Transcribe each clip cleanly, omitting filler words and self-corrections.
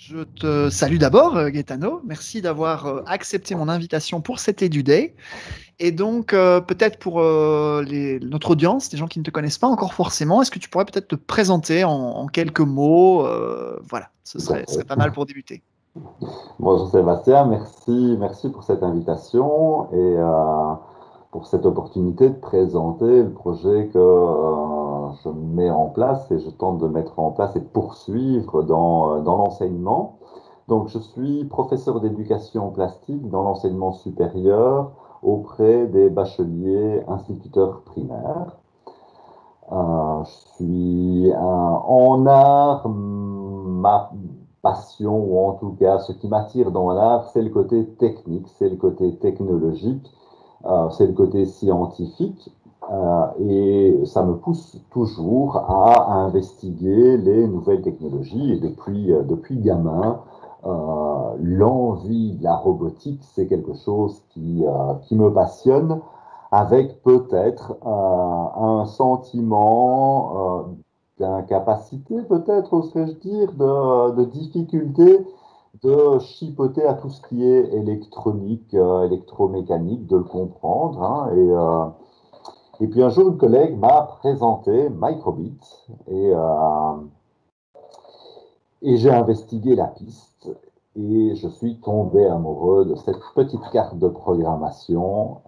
Je te salue d'abord, Gaetano. Merci d'avoir accepté mon invitation pour cet EduDay. Et donc, peut-être pour notre audience, des gens qui ne te connaissent pas encore forcément, est-ce que tu pourrais peut-être te présenter en quelques mots? Voilà, ce Tout à serait fait. pas mal pour débuter. Bonjour Sébastien, merci pour cette invitation et pour cette opportunité de présenter le projet que je mets en place et je tente de mettre en place et de poursuivre dans l'enseignement. Donc, je suis professeur d'éducation plastique dans l'enseignement supérieur auprès des bacheliers instituteurs primaires. Je suis en art, ma passion, ou en tout cas ce qui m'attire dans l'art, c'est le côté technique, c'est le côté technologique, c'est le côté scientifique. Et ça me pousse toujours à investiguer les nouvelles technologies. Et depuis gamin, l'envie de la robotique, c'est quelque chose qui me passionne avec peut-être un sentiment d'incapacité, peut-être, oserais-je dire, de difficulté de chipoter à tout ce qui est électronique, électromécanique, de le comprendre. Hein, et puis un jour, une collègue m'a présenté Microbit et j'ai investigué la piste et je suis tombé amoureux de cette petite carte de programmation.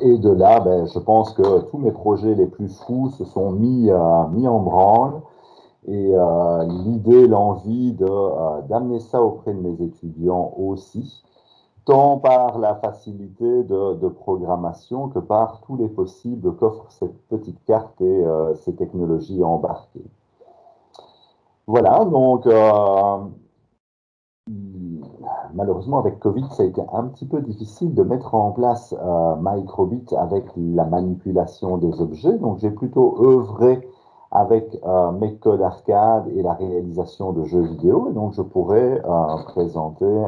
Et de là, ben, je pense que tous mes projets les plus fous se sont mis en branle. Et l'idée, l'envie d'amener ça auprès de mes étudiants aussi, tant par la facilité de programmation que par tous les possibles qu'offre cette petite carte et ces technologies embarquées. Voilà, donc malheureusement, avec Covid, ça a été un petit peu difficile de mettre en place Microbit avec la manipulation des objets. Donc, j'ai plutôt œuvré avec mes codes arcade et la réalisation de jeux vidéo. Et donc, je pourrais présenter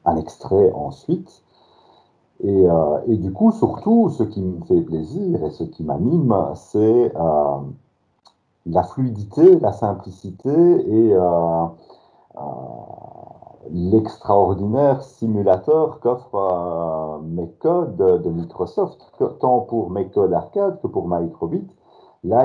un extrait ensuite. Et du coup, surtout, ce qui me fait plaisir et ce qui m'anime, c'est la fluidité, la simplicité et euh, l'extraordinaire simulateur qu'offrent mes codes de Microsoft, tant pour mes codes arcade que pour Microbit. Là,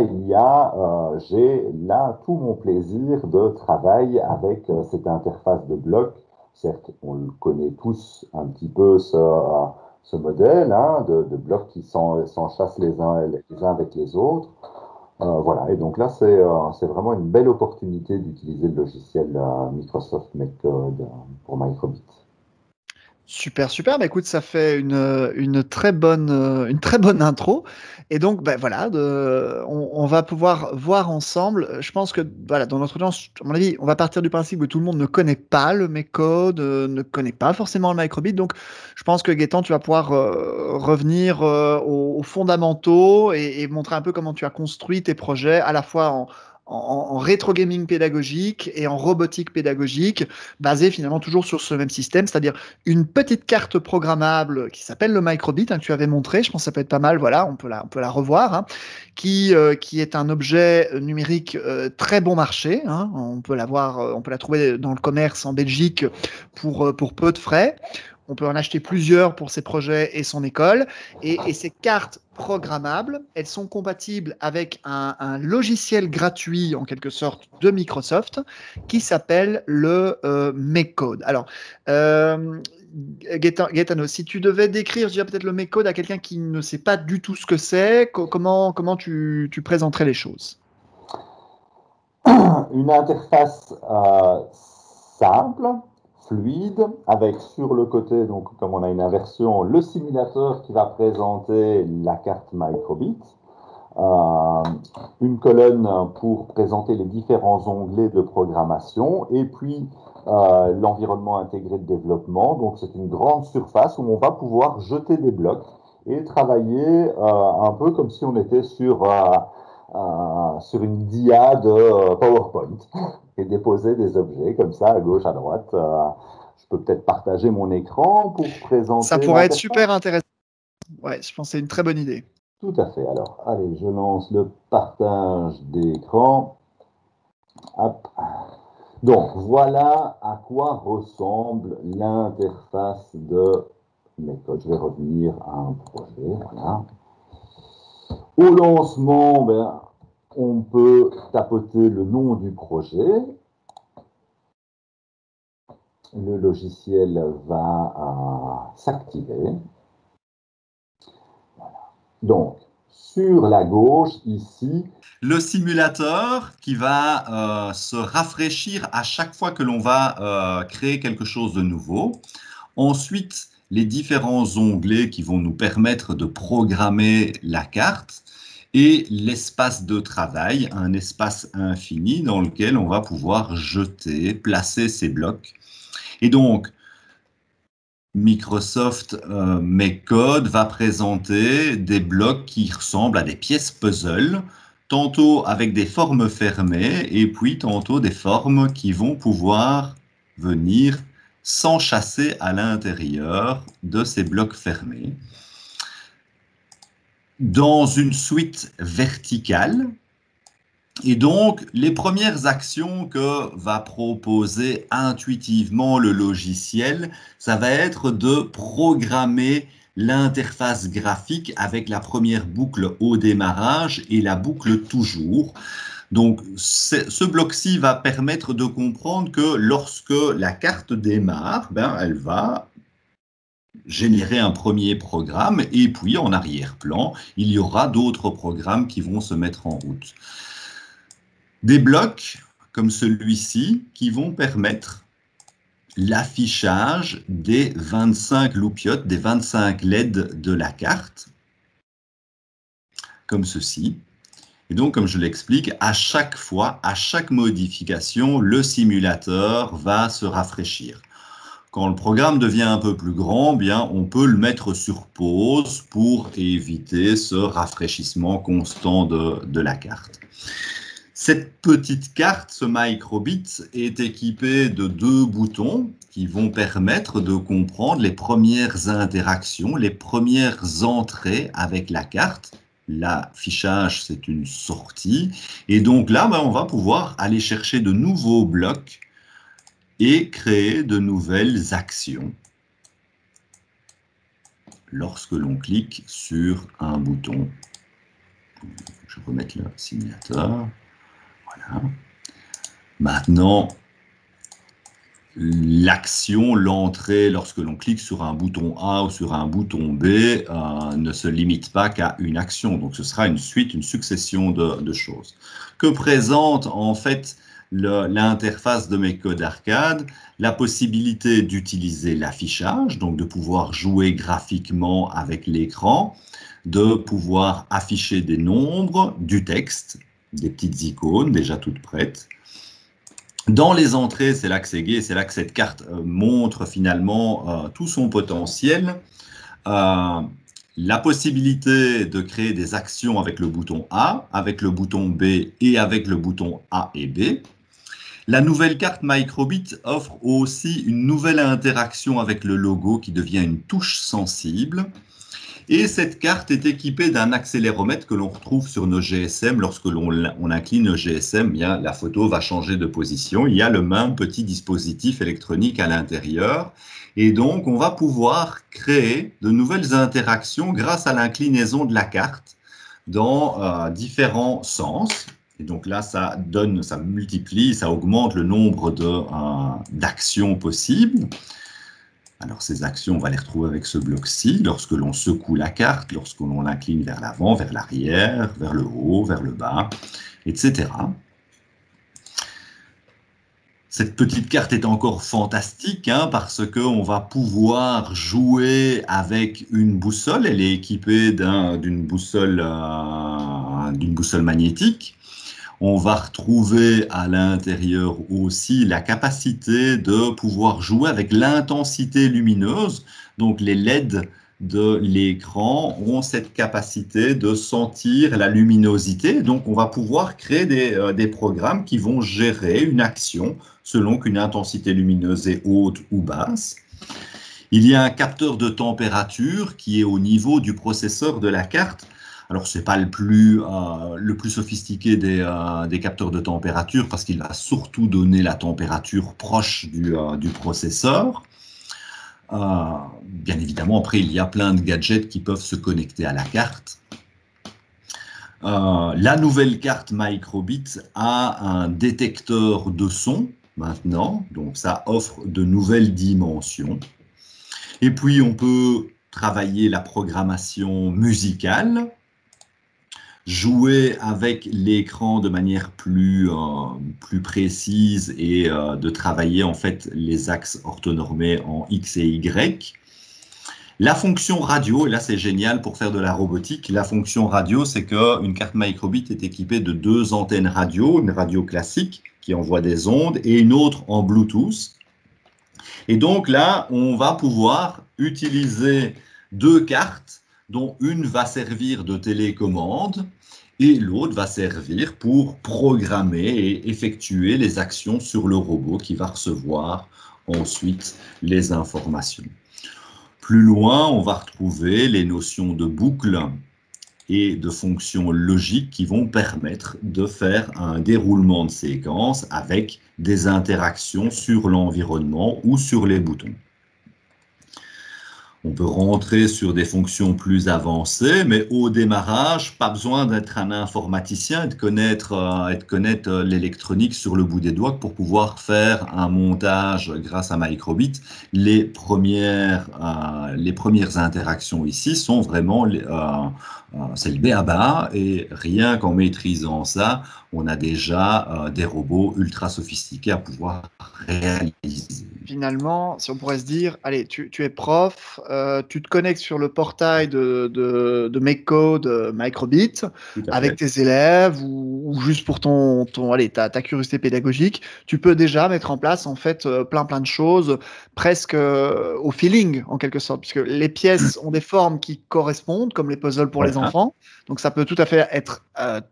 j'ai là tout mon plaisir de travail avec cette interface de bloc. Certes, on le connaît tous un petit peu ce modèle hein, de blocs qui s'enchassent les uns avec les autres. Voilà, et donc là, c'est vraiment une belle opportunité d'utiliser le logiciel Microsoft MakeCode pour Microbit. Super, super. Bah, écoute, ça fait une une très bonne intro. Et donc, bah, voilà, on va pouvoir voir ensemble. Je pense que voilà, dans notre audience, à mon avis, on va partir du principe que tout le monde ne connaît pas le Mecode, ne connaît pas forcément le microbit. Donc, je pense que Gaëtan, tu vas pouvoir revenir aux fondamentaux et montrer un peu comment tu as construit tes projets, à la fois en rétro gaming pédagogique et en robotique pédagogique, basé finalement toujours sur ce même système, c'est-à-dire une petite carte programmable qui s'appelle le microbit, hein, que tu avais montré. Je pense que ça peut être pas mal. Voilà, on peut la revoir, hein, qui est un objet numérique très bon marché. Hein, on peut l'avoir, on peut la trouver dans le commerce en Belgique pour peu de frais. On peut en acheter plusieurs pour ses projets et son école. Et ces cartes programmables, elles sont compatibles avec un logiciel gratuit, en quelque sorte, de Microsoft, qui s'appelle le MakeCode. Alors, Gaetano, si tu devais décrire, je dirais peut-être le MakeCode à quelqu'un qui ne sait pas du tout ce que c'est, comment tu présenterais les choses? Une interface simple, fluide, avec sur le côté, donc comme on a une inversion, le simulateur qui va présenter la carte Microbit, euh, une colonne pour présenter les différents onglets de programmation et puis l'environnement intégré de développement. Donc c'est une grande surface où on va pouvoir jeter des blocs et travailler un peu comme si on était sur une dia de PowerPoint et déposer des objets comme ça à gauche, à droite. Je peux peut-être partager mon écran pour Ça présenter pourrait être l'interface. super intéressant. Ouais, je pense que c'est une très bonne idée. Tout à fait. Alors, allez, je lance le partage d'écran. Hop. Donc, voilà à quoi ressemble l'interface de méthode. Je vais revenir à un projet. Voilà. Au lancement, ben, on peut tapoter le nom du projet. Le logiciel va s'activer. Voilà. Donc, sur la gauche, ici, le simulateur qui va se rafraîchir à chaque fois que l'on va créer quelque chose de nouveau. Ensuite, les différents onglets qui vont nous permettre de programmer la carte et l'espace de travail, un espace infini dans lequel on va pouvoir jeter, placer ces blocs. Et donc, Microsoft MakeCode va présenter des blocs qui ressemblent à des pièces puzzle, tantôt avec des formes fermées et puis tantôt des formes qui vont pouvoir venir s'enchasser à l'intérieur de ces blocs fermés. Dans une suite verticale. Et donc, les premières actions que va proposer intuitivement le logiciel, ça va être de programmer l'interface graphique avec la première boucle au démarrage et la boucle toujours. Donc, ce bloc-ci va permettre de comprendre que lorsque la carte démarre, ben, elle va générer un premier programme et puis en arrière-plan, il y aura d'autres programmes qui vont se mettre en route. Des blocs comme celui-ci qui vont permettre l'affichage des 25 loupiotes, des 25 LED de la carte, comme ceci. Et donc, comme je l'explique, à chaque fois, à chaque modification, le simulateur va se rafraîchir. Quand le programme devient un peu plus grand, bien, on peut le mettre sur pause pour éviter ce rafraîchissement constant de la carte. Cette petite carte, ce microbit, est équipée de 2 boutons qui vont permettre de comprendre les premières interactions, les premières entrées avec la carte. L'affichage, c'est une sortie. Et donc là, ben, on va pouvoir aller chercher de nouveaux blocs et créer de nouvelles actions lorsque l'on clique sur un bouton. Je vais remettre le simulateur. Voilà. Maintenant, l'action, l'entrée, lorsque l'on clique sur un bouton A ou sur un bouton B, ne se limite pas qu'à une action. Donc, ce sera une suite, une succession de choses. Que présente en fait l'interface de MakeCode Arcade? La possibilité d'utiliser l'affichage, donc de pouvoir jouer graphiquement avec l'écran, de pouvoir afficher des nombres, du texte, des petites icônes déjà toutes prêtes. Dans les entrées, c'est là que c'est gai, c'est là que cette carte montre finalement tout son potentiel. La possibilité de créer des actions avec le bouton A, avec le bouton B et avec le bouton A et B. La nouvelle carte Microbit offre aussi une nouvelle interaction avec le logo qui devient une touche sensible. Et cette carte est équipée d'un accéléromètre que l'on retrouve sur nos GSM. Lorsque l'on incline nos GSM, bien, la photo va changer de position. Il y a le même petit dispositif électronique à l'intérieur. Et donc, on va pouvoir créer de nouvelles interactions grâce à l'inclinaison de la carte dans différents sens. Et donc là, ça multiplie, ça augmente le nombre d'actions possibles. Alors, ces actions, on va les retrouver avec ce bloc-ci. Lorsque l'on secoue la carte, lorsque l'on l'incline vers l'avant, vers l'arrière, vers le haut, vers le bas, etc. Cette petite carte est encore fantastique parce qu'on va pouvoir jouer avec une boussole. Elle est équipée d'une boussole magnétique. On va retrouver à l'intérieur aussi la capacité de pouvoir jouer avec l'intensité lumineuse. Donc les LED de l'écran ont cette capacité de sentir la luminosité. Donc on va pouvoir créer des programmes qui vont gérer une action selon qu'une intensité lumineuse est haute ou basse. Il y a un capteur de température qui est au niveau du processeur de la carte. Alors, ce n'est pas le plus sophistiqué des capteurs de température parce qu'il va surtout donner la température proche du processeur. Bien évidemment, après, il y a plein de gadgets qui peuvent se connecter à la carte. La nouvelle carte Microbit a un détecteur de son maintenant, donc ça offre de nouvelles dimensions. Et puis, on peut travailler la programmation musicale, jouer avec l'écran de manière plus précise et de travailler en fait les axes orthonormés en X et Y. La fonction radio, et là c'est génial pour faire de la robotique, la fonction radio, c'est qu'une carte Microbit est équipée de 2 antennes radio, une radio classique qui envoie des ondes et une autre en Bluetooth. Et donc là, on va pouvoir utiliser 2 cartes, dont une va servir de télécommande et l'autre va servir pour programmer et effectuer les actions sur le robot qui va recevoir ensuite les informations. Plus loin, on va retrouver les notions de boucle et de fonctions logiques qui vont permettre de faire un déroulement de séquence avec des interactions sur l'environnement ou sur les boutons. On peut rentrer sur des fonctions plus avancées, mais au démarrage, pas besoin d'être un informaticien et de connaître l'électronique sur le bout des doigts pour pouvoir faire un montage grâce à Microbit. Les premières interactions ici sont vraiment, c'est le b.a.-ba, et rien qu'en maîtrisant ça, on a déjà des robots ultra sophistiqués à pouvoir réaliser. Finalement, si on pourrait se dire, allez, tu es prof, tu te connectes sur le portail de MakeCode Microbit avec tes élèves ou juste pour ta curiosité pédagogique, tu peux déjà mettre en place en fait plein de choses presque au feeling en quelque sorte, puisque les pièces ont des formes qui correspondent, comme les puzzles pour les enfants. Donc ça peut tout à fait être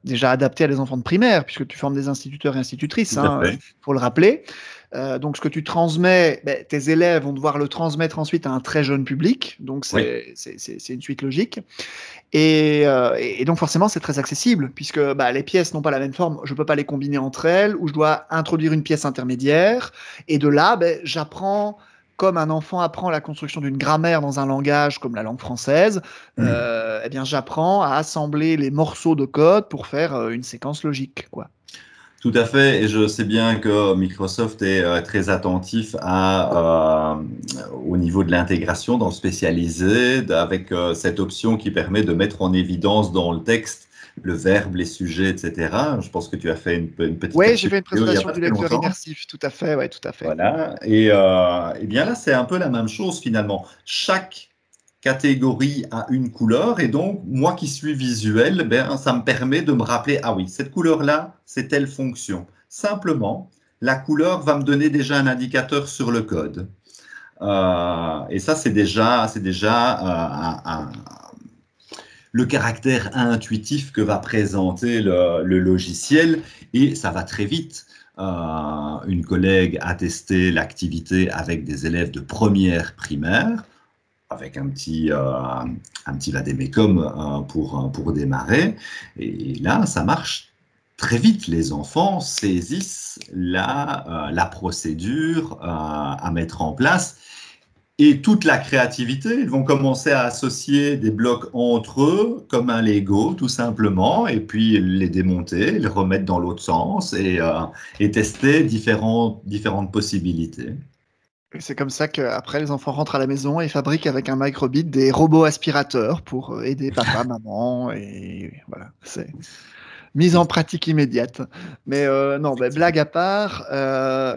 déjà adapté à des enfants de primaire, puisque tu formes des instituteurs et institutrices, faut le rappeler. Donc, ce que tu transmets, tes élèves vont devoir le transmettre ensuite à un très jeune public. Donc, c'est une suite logique. Et donc, forcément, c'est très accessible puisque les pièces n'ont pas la même forme. Je ne peux pas les combiner entre elles ou je dois introduire une pièce intermédiaire. Et de là, j'apprends comme un enfant apprend la construction d'une grammaire dans un langage comme la langue française. J'apprends à assembler les morceaux de code pour faire une séquence logique, quoi. Tout à fait, et je sais bien que Microsoft est très attentif au niveau de l'intégration dans le spécialisé, avec cette option qui permet de mettre en évidence dans le texte le verbe, les sujets, etc. Je pense que tu as fait une petite... Oui, j'ai fait une présentation du lecteur immersif, tout à fait, ouais, tout à fait. Voilà, et bien là, c'est un peu la même chose finalement. Chaque catégorie a une couleur et donc moi qui suis visuel, ça me permet de me rappeler, ah oui, cette couleur-là, c'est telle fonction. Simplement, la couleur va me donner déjà un indicateur sur le code. Et ça, c'est déjà le caractère intuitif que va présenter le logiciel et ça va très vite. Une collègue a testé l'activité avec des élèves de première primaire, avec un petit vadémécum pour démarrer. Et là, ça marche très vite. Les enfants saisissent la procédure à mettre en place. Et toute la créativité, ils vont commencer à associer des blocs entre eux, comme un Lego, tout simplement, et puis les démonter, les remettre dans l'autre sens et tester différentes possibilités. C'est comme ça qu'après, les enfants rentrent à la maison et fabriquent avec un Microbit des robots aspirateurs pour aider papa, maman, et voilà, c'est mise en pratique immédiate. Mais non, blague à part,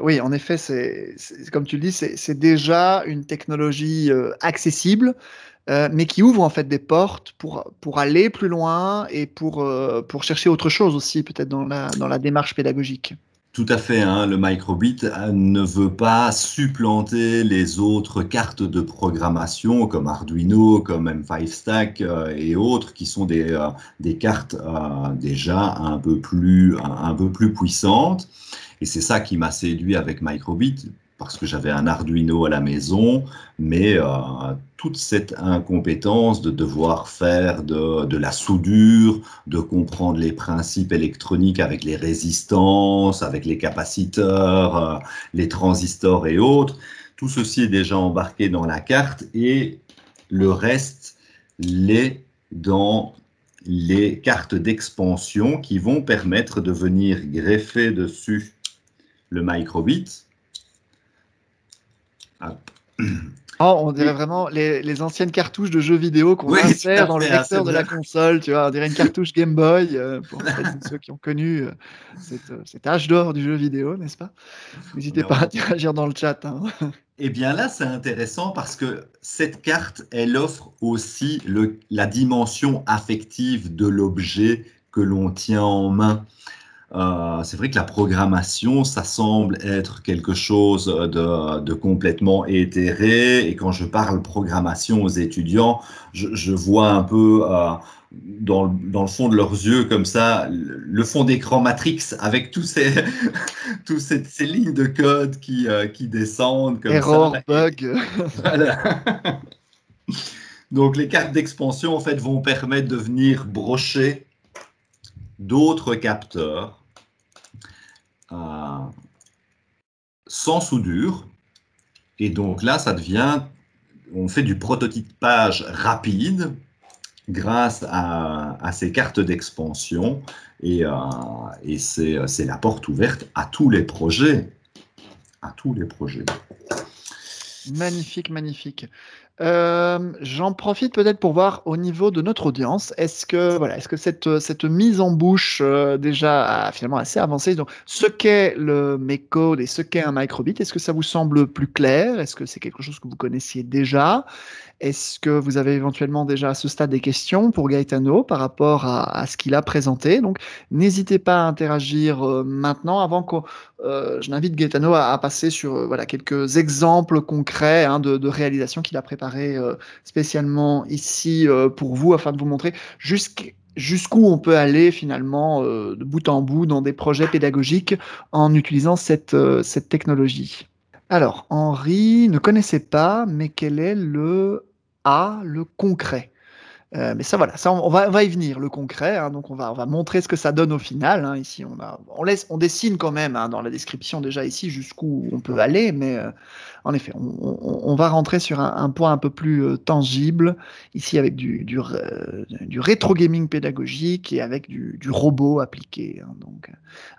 oui, en effet, c'est comme tu le dis, c'est déjà une technologie accessible, mais qui ouvre en fait des portes pour aller plus loin et pour chercher autre chose aussi, peut-être dans la démarche pédagogique. Tout à fait, hein, le Microbit ne veut pas supplanter les autres cartes de programmation comme Arduino, comme M5 Stack et autres qui sont des cartes déjà un peu plus puissantes. Et c'est ça qui m'a séduit avec Microbit. parce que j'avais un Arduino à la maison, mais toute cette incompétence de devoir faire de la soudure, de comprendre les principes électroniques avec les résistances, avec les capaciteurs, les transistors et autres, tout ceci est déjà embarqué dans la carte et le reste l'est dans les cartes d'expansion qui vont permettre de venir greffer dessus le microbit. Oh, on dirait vraiment les anciennes cartouches de jeux vidéo qu'on insère dans le lecteur de la console, tu vois, on dirait une cartouche Game Boy, pour ceux qui ont connu cet âge d'or du jeu vidéo, n'est-ce pas? N'hésitez pas à interagir dans le chat. Hein. Eh bien là, c'est intéressant parce que cette carte, elle offre aussi la dimension affective de l'objet que l'on tient en main. C'est vrai que la programmation, ça semble être quelque chose de complètement éthéré. Et quand je parle programmation aux étudiants, je vois un peu dans le fond de leurs yeux, comme ça, le fond d'écran Matrix avec tous ces lignes de code qui descendent comme Error, ça. bug. Voilà. Donc les cartes d'expansion, en fait, vont permettre de venir brocher d'autres capteurs sans soudure. Et donc là, ça devient, on fait du prototypage rapide grâce à ces cartes d'expansion. Et c'est la porte ouverte à tous les projets. À tous les projets. Magnifique, magnifique. J'en profite peut-être pour voir au niveau de notre audience, est-ce que cette mise en bouche déjà a finalement assez avancé, donc ce qu'est le MakeCode et ce qu'est un microbit, est-ce que ça vous semble plus clair? Est-ce que c'est quelque chose que vous connaissiez déjà? Est-ce que vous avez éventuellement déjà à ce stade des questions pour Gaetano par rapport à ce qu'il a présenté? Donc, n'hésitez pas à interagir maintenant avant que je n'invite Gaetano à passer sur voilà, quelques exemples concrets hein, de réalisations qu'il a préparées spécialement ici pour vous afin de vous montrer jusqu'où on peut aller finalement de bout en bout dans des projets pédagogiques en utilisant cette technologie. Alors, Henri ne connaissait pas, mais quel est le concret? Mais ça, voilà, ça, on va y venir, le concret. Hein, donc, on va montrer ce que ça donne au final. Hein, ici, on dessine quand même hein, dans la description déjà ici jusqu'où on peut aller, mais en effet, on va rentrer sur un point un peu plus tangible ici avec du rétro gaming pédagogique et avec du robot appliqué. Hein, donc,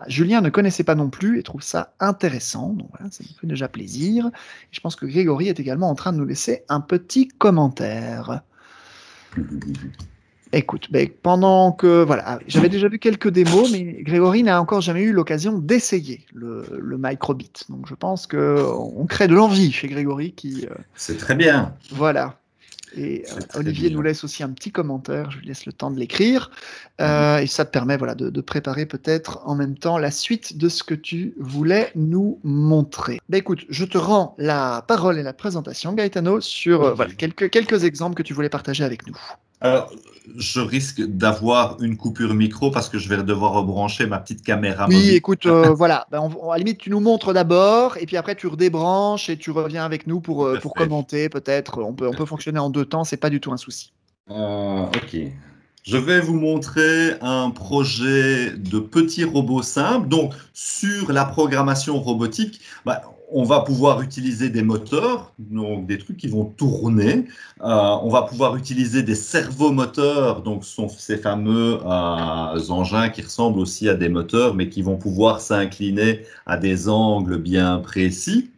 Julien ne connaissait pas non plus et trouve ça intéressant. Donc voilà, ça nous fait déjà plaisir. Et je pense que Grégory est également en train de nous laisser un petit commentaire. Écoute, pendant que voilà, j'avais déjà vu quelques démos, mais Grégory n'a encore jamais eu l'occasion d'essayer le microbit. Donc je pense que on crée de l'envie chez Grégory qui. C'est très bien. Voilà. Et Olivier nous laisse aussi un petit commentaire. Je lui laisse le temps de l'écrire et ça te permet voilà de préparer peut-être en même temps la suite de ce que tu voulais nous montrer. Écoute, je te rends la parole et la présentation, Gaetano, sur voilà quelques exemples que tu voulais partager avec nous. Alors, je risque d'avoir une coupure micro parce que je vais devoir rebrancher ma petite caméra oui, mobile. Écoute, voilà, à la limite, tu nous montres d'abord, et puis après, tu redébranches et tu reviens avec nous pour commenter, peut-être. On peut fonctionner en deux temps, c'est pas du tout un souci. Ok. Je vais vous montrer un projet de petits robots simples. Donc, sur la programmation robotique, on va pouvoir utiliser des moteurs, donc des trucs qui vont tourner. On va pouvoir utiliser des servomoteurs, donc ce sont ces fameux engins qui ressemblent aussi à des moteurs, mais qui vont pouvoir s'incliner à des angles bien précis.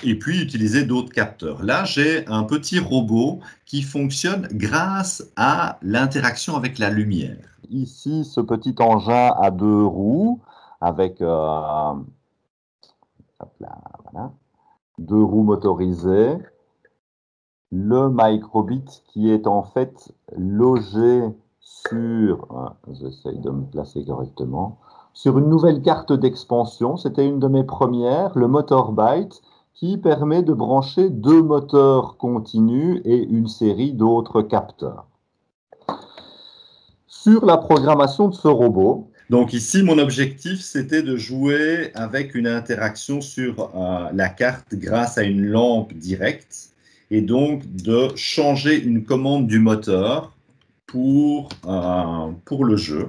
Et puis utiliser d'autres capteurs. Là, j'ai un petit robot qui fonctionne grâce à l'interaction avec la lumière. Ici, ce petit engin à 2 roues avec 2 roues motorisées. Le microbit qui est en fait logé sur, j'essaye de me placer correctement, sur une nouvelle carte d'expansion. C'était une de mes premières, le MotorByte, qui permet de brancher 2 moteurs continus et une série d'autres capteurs. Sur la programmation de ce robot, Donc ici, mon objectif, c'était de jouer avec une interaction sur la carte grâce à une lampe directe et donc de changer une commande du moteur pour le jeu.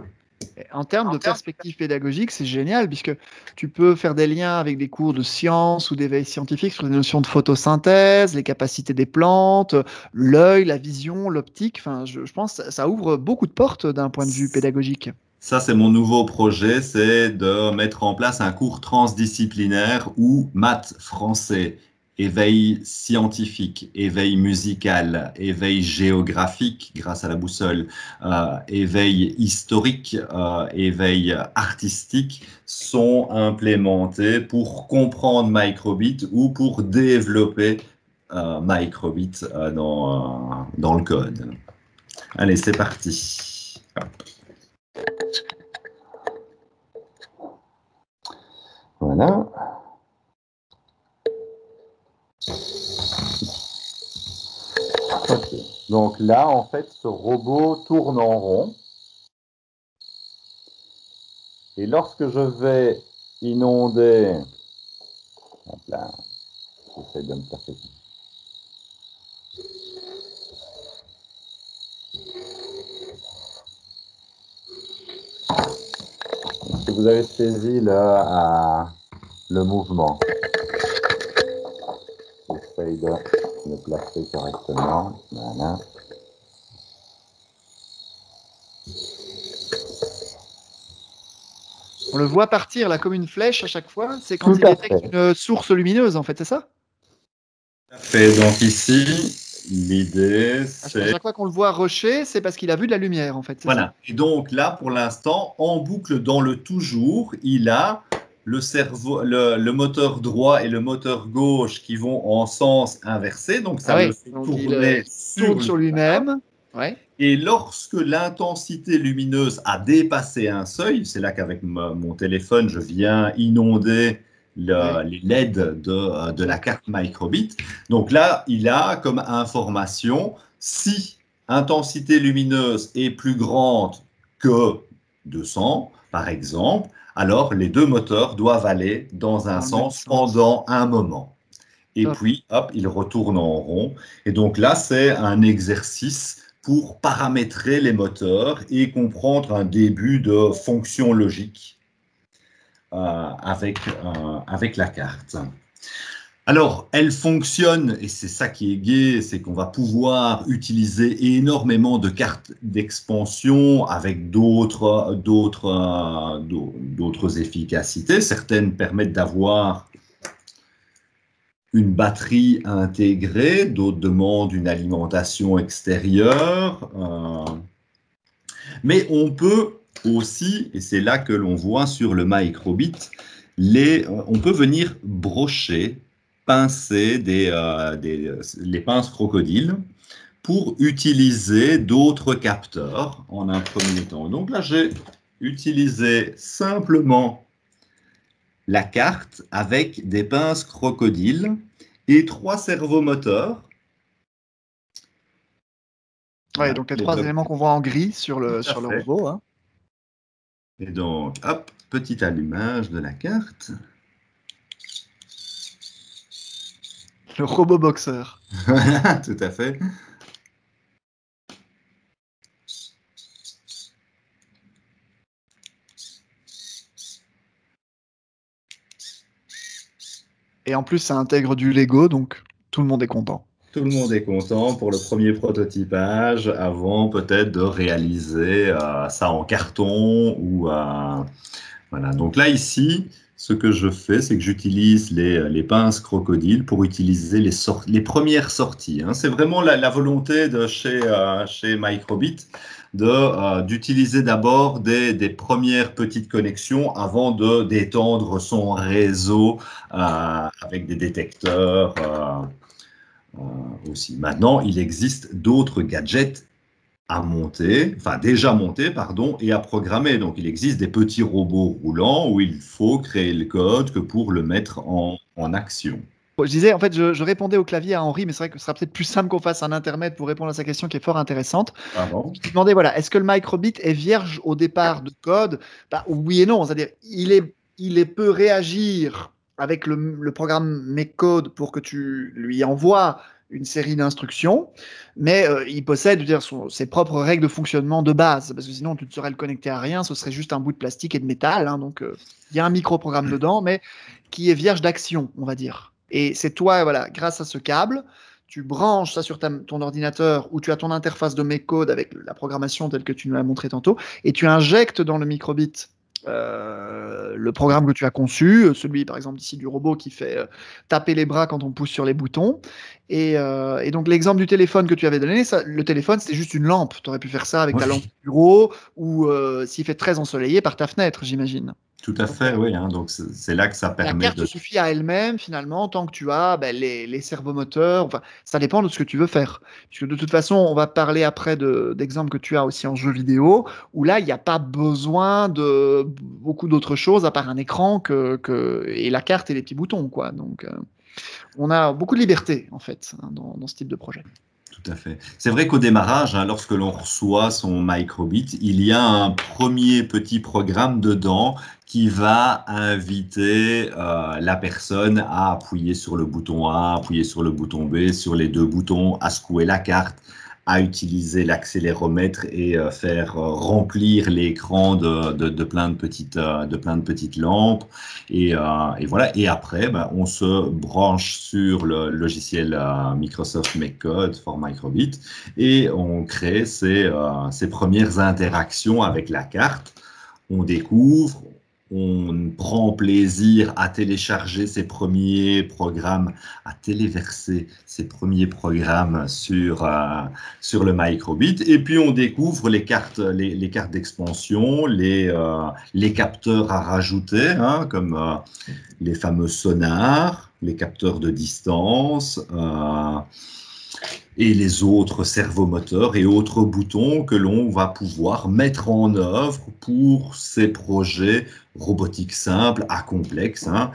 En termes de perspective pédagogique, c'est génial puisque tu peux faire des liens avec des cours de sciences ou d'éveil scientifique sur les notions de photosynthèse, les capacités des plantes, l'œil, la vision, l'optique. Enfin, je pense que ça ouvre beaucoup de portes d'un point de vue pédagogique. Ça, c'est mon nouveau projet, c'est de mettre en place un cours transdisciplinaire où maths, français, éveil scientifique, éveil musical, éveil géographique grâce à la boussole, éveil historique, éveil artistique sont implémentés pour comprendre Microbit ou pour développer Microbit dans le code. Allez, c'est parti. Hop. Voilà. Ok. Donc là, en fait, ce robot tourne en rond. Et lorsque je vais inonder... Hop là, j'essaie de me taper. Est-ce que vous avez saisi le mouvement? J'essaie de le placer correctement. Voilà. On le voit partir là comme une flèche à chaque fois. C'est quand il détecte une source lumineuse, en fait, c'est ça? Tout à fait. Donc ici, l'idée, c'est... À chaque fois qu'on le voit rusher, c'est parce qu'il a vu de la lumière, en fait. Voilà. Ça. Et donc là, pour l'instant, en boucle dans le toujours, il a le cerveau, le moteur droit et le moteur gauche qui vont en sens inversé. Donc ça le fait tourner sur lui-même. Ouais. Et lorsque l'intensité lumineuse a dépassé un seuil, c'est là qu'avec mon téléphone, je viens inonder les LED de la carte Microbit. Donc là, il a comme information, si intensité lumineuse est plus grande que 200, par exemple, alors les deux moteurs doivent aller dans un sens pendant un moment. Et puis, hop, il retourne en rond. Et donc là, c'est un exercice pour paramétrer les moteurs et comprendre un début de fonction logique avec la carte. Alors, elle fonctionne, et c'est ça qui est gai, c'est qu'on va pouvoir utiliser énormément de cartes d'expansion avec d'autres efficacités. Certaines permettent d'avoir une batterie intégrée, d'autres demandent une alimentation extérieure. Mais on peut aussi, et c'est là que l'on voit sur le Microbit, on peut venir brocher, pincer les pinces crocodiles pour utiliser d'autres capteurs en un premier temps. Donc là, j'ai utilisé simplement la carte avec des pinces crocodiles et 3 servomoteurs. Oui, donc les 3 éléments qu'on voit en gris sur le robot. Hein. Et donc, hop, petit allumage de la carte. Le robot boxeur. Tout à fait. Et en plus, ça intègre du Lego, donc tout le monde est content. Tout le monde est content pour le premier prototypage avant peut-être de réaliser ça en carton ou voilà. Donc là ici, ce que je fais, c'est que j'utilise les pinces crocodiles pour utiliser les premières sorties. Hein. C'est vraiment la volonté de chez Microbit d'utiliser d'abord des premières petites connexions avant d'étendre son réseau avec des détecteurs aussi. Maintenant, il existe d'autres gadgets à monter, enfin déjà montés, pardon, et à programmer. Donc, il existe des petits robots roulants où il faut créer le code que pour le mettre en action. Bon, je disais, en fait, je répondais au clavier à Henri, mais c'est vrai que ce sera peut-être plus simple qu'on fasse un intermède pour répondre à sa question qui est fort intéressante. Pardon? Je demandais, voilà, est-ce que le microbit est vierge au départ de code? Bah, oui et non, c'est-à-dire il peut réagir avec le programme MakeCode pour que tu lui envoies une série d'instructions, mais il possède, je veux dire, ses propres règles de fonctionnement de base, parce que sinon tu ne saurais le connecter à rien, ce serait juste un bout de plastique et de métal, hein, donc il y a un microprogramme dedans, mais qui est vierge d'action, on va dire. Et c'est toi, voilà, grâce à ce câble, tu branches ça sur ton ordinateur où tu as ton interface de MakeCode avec la programmation telle que tu nous l'as montré tantôt, et tu injectes dans le microbit le programme que tu as conçu, celui par exemple ici du robot qui fait taper les bras quand on pousse sur les boutons. Et donc l'exemple du téléphone que tu avais donné, ça, le téléphone c'est juste une lampe. Tu aurais pu faire ça avec ta lampe du bureau ou s'il fait très ensoleillé par ta fenêtre, j'imagine. Tout à fait, oui. Hein, donc c'est là que ça La permet carte de... suffit à elle-même, finalement, tant que tu as les servomoteurs. Enfin, ça dépend de ce que tu veux faire. Puisque de toute façon, on va parler après d'exemples que tu as aussi en jeu vidéo, où là, il n'y a pas besoin de beaucoup d'autres choses à part un écran et la carte et les petits boutons, quoi. Donc, on a beaucoup de liberté, en fait, hein, dans ce type de projet. Tout à fait. C'est vrai qu'au démarrage, hein, lorsque l'on reçoit son microbit, il y a un premier petit programme dedans qui va inviter la personne à appuyer sur le bouton A, appuyer sur le bouton B, sur les deux boutons, à secouer la carte, à utiliser l'accéléromètre et faire remplir l'écran de plein de petites lampes. Et voilà. Et après, ben, on se branche sur le logiciel Microsoft MakeCode for Microbit et on crée ces premières interactions avec la carte. On découvre, on prend plaisir à télécharger ses premiers programmes, à téléverser ses premiers programmes sur le microbit. Et puis, on découvre les cartes d'expansion, les capteurs à rajouter, hein, comme les fameux sonars, les capteurs de distance, et les autres servomoteurs et autres boutons que l'on va pouvoir mettre en œuvre pour ces projets robotiques simples à complexes. Hein.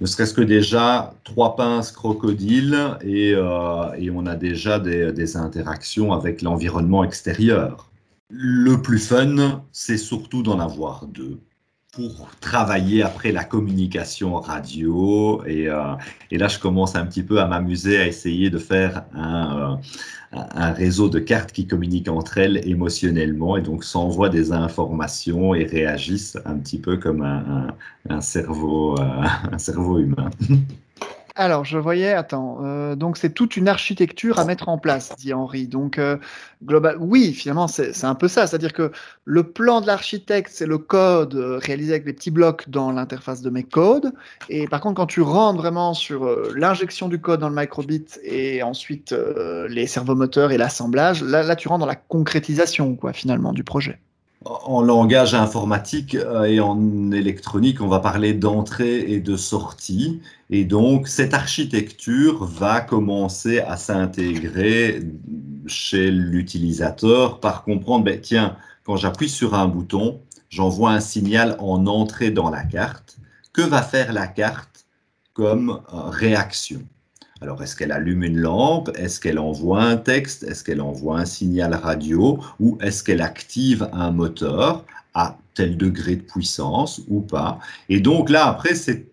Ne serait-ce que déjà 3 pinces crocodiles et on a déjà des interactions avec l'environnement extérieur. Le plus fun, c'est surtout d'en avoir 2 pour travailler après la communication radio. Et là, je commence un petit peu à m'amuser à essayer de faire un réseau de cartes qui communiquent entre elles émotionnellement et donc s'envoient des informations et réagissent un petit peu comme un cerveau humain. Alors, je voyais, attends, donc c'est toute une architecture à mettre en place, dit Henri. Donc, global, oui, finalement, c'est un peu ça. C'est-à-dire que le plan de l'architecte, c'est le code réalisé avec des petits blocs dans l'interface de MakeCode. Et par contre, quand tu rentres vraiment sur l'injection du code dans le microbit et ensuite les servomoteurs et l'assemblage, là, tu rentres dans la concrétisation, quoi, finalement, du projet. En langage informatique et en électronique, on va parler d'entrée et de sortie. Et donc, cette architecture va commencer à s'intégrer chez l'utilisateur par comprendre, ben, tiens, quand j'appuie sur un bouton, j'envoie un signal en entrée dans la carte. Que va faire la carte comme réaction? Alors, est-ce qu'elle allume une lampe? Est-ce qu'elle envoie un texte? Est-ce qu'elle envoie un signal radio? Ou est-ce qu'elle active un moteur à tel degré de puissance ou pas? Et donc là, après, c'est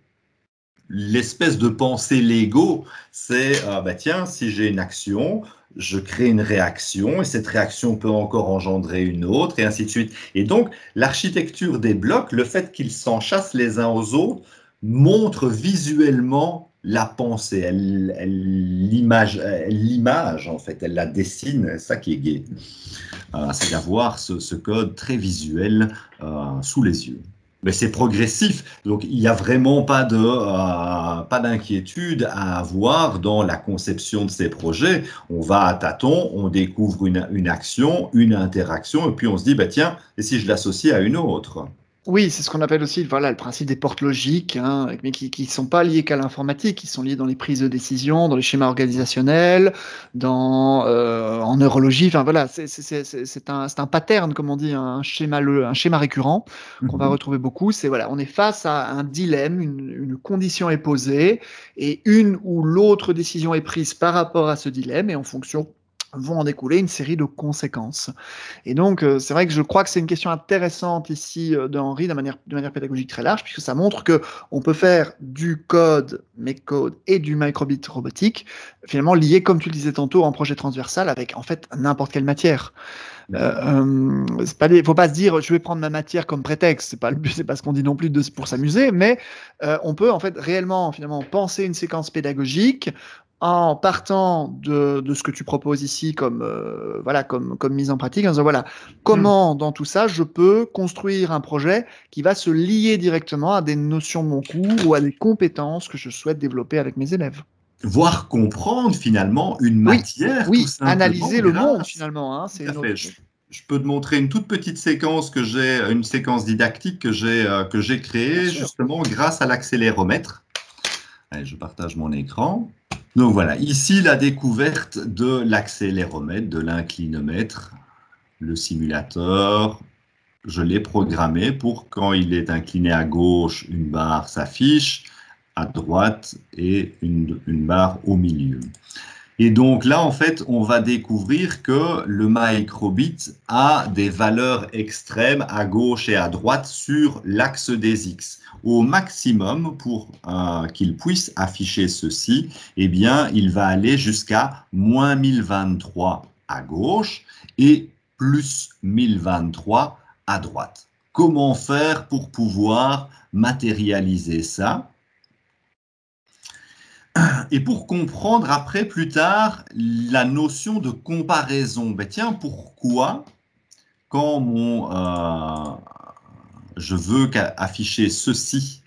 l'espèce de pensée Lego. C'est, bah tiens, si j'ai une action, je crée une réaction et cette réaction peut encore engendrer une autre et ainsi de suite. Et donc, l'architecture des blocs, le fait qu'ils s'enchassent les uns aux autres, montre visuellement la pensée, elle l'image en fait, elle la dessine, c'est ça qui est gai. C'est d'avoir ce code très visuel sous les yeux. Mais c'est progressif, donc il n'y a vraiment pas d'inquiétude à avoir dans la conception de ces projets. On va à tâtons, on découvre une action, une interaction, et puis on se dit, bah tiens, et si je l'associe à une autre? Oui, c'est ce qu'on appelle aussi, voilà, le principe des portes logiques, hein, mais qui sont pas liées qu'à l'informatique, qui sont liées dans les prises de décision, dans les schémas organisationnels, en neurologie. Enfin voilà, c'est un pattern, comme on dit, un schéma récurrent qu'on va Mhm. retrouver beaucoup. C'est voilà, on est face à un dilemme, une condition est posée, et une ou l'autre décision est prise par rapport à ce dilemme, et en fonction vont en découler une série de conséquences. Et donc, c'est vrai que je crois que c'est une question intéressante ici de Henri de manière pédagogique très large, puisque ça montre que on peut faire du code, Medcode et du microbit robotique, finalement lié, comme tu le disais tantôt, en projet transversal avec en fait n'importe quelle matière. Faut pas se dire je vais prendre ma matière comme prétexte, c'est pas le but, c'est pas ce qu'on dit non plus pour s'amuser, mais on peut en fait réellement finalement penser une séquence pédagogique en partant de ce que tu proposes ici comme voilà comme mise en pratique en disant voilà Mhm. comment dans tout ça je peux construire un projet qui va se lier directement à des notions de mon cours ou à des compétences que je souhaite développer avec mes élèves. Voire comprendre finalement une Oui, matière tout oui, simplement analyser le monde grâce. finalement, hein, Tout c'est à une fait. autre. Je peux te montrer une toute petite séquence que j'ai, une séquence didactique que j'ai Bien créée sûr. justement grâce à l'accéléromètre. Allez, je partage mon écran. Donc voilà, ici la découverte de l'accéléromètre, de l'inclinomètre, le simulateur. Je l'ai programmé pour quand il est incliné à gauche, une barre s'affiche, à droite et une barre au milieu. Et donc là, en fait, on va découvrir que le microbit a des valeurs extrêmes à gauche et à droite sur l'axe des X. Au maximum, pour qu'il puisse afficher ceci, eh bien, il va aller jusqu'à moins 1023 à gauche et plus 1023 à droite. Comment faire pour pouvoir matérialiser ça? Et pour comprendre après, plus tard, la notion de comparaison, ben tiens, pourquoi quand je veux afficher ceci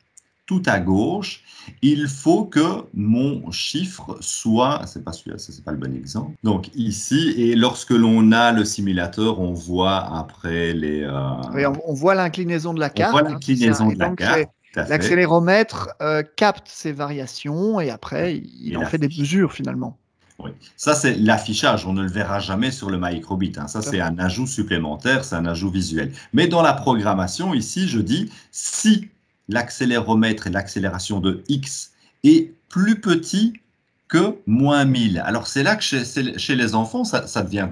tout à gauche, il faut que mon chiffre soit, c'est pas celui-là, c'est pas le bon exemple. Donc ici, et lorsque l'on a le simulateur, on voit après Oui, on voit l'inclinaison de la on voit carte, hein, c'est ça. l'inclinaison Et de la donc, carte, tout à fait, l'accéléromètre capte ces variations et après, il et en fait des l'affiche. mesures finalement. Oui. Ça, c'est l'affichage. On ne le verra jamais sur le microbit, hein. Ça, Tout à c'est fait. un ajout supplémentaire, c'est un ajout visuel. Mais dans la programmation, ici, je dis si l'accéléromètre et l'accélération de x est plus petit que moins 1000. Alors, c'est là que chez les enfants, ça devient